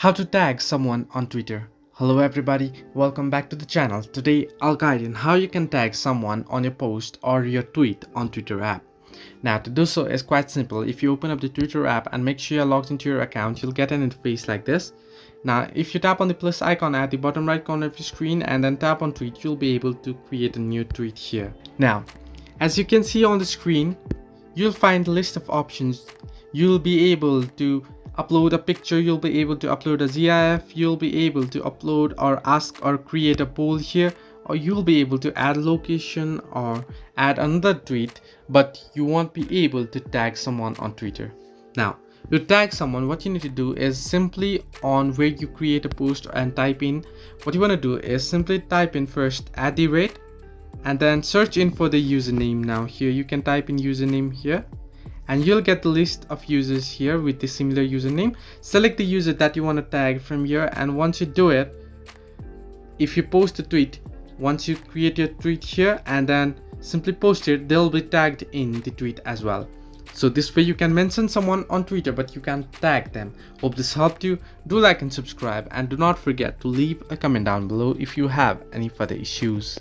How to tag someone on Twitter. Hello everybody, welcome back to the channel. Today I'll guide you on how you can tag someone on your post or your tweet on Twitter app. Now to do so is quite simple. If you open up the Twitter app and make sure you're logged into your account, you'll get an interface like this. Now if you tap on the plus icon at the bottom right corner of your screen and then tap on tweet, you'll be able to create a new tweet here. Now as you can see on the screen, you'll find a list of options. You'll be able to upload a picture, you'll be able to upload a GIF, you'll be able to upload or ask or create a poll here, or you'll be able to add a location or add another tweet, but you won't be able to tag someone on Twitter. Now to tag someone, what you need to do is simply on where you create a post and type in, what you want to do is simply type in first @ and then search in for the username. Now here you can type in username here and you'll get the list of users here with the similar username. Select the user that you want to tag from here, and once you do it, if you post a tweet, once you create your tweet here and then simply post it, they'll be tagged in the tweet as well. So this way you can mention someone on Twitter but you can tag them. Hope this helped you. Do like and subscribe, and do not forget to leave a comment down below if you have any further issues.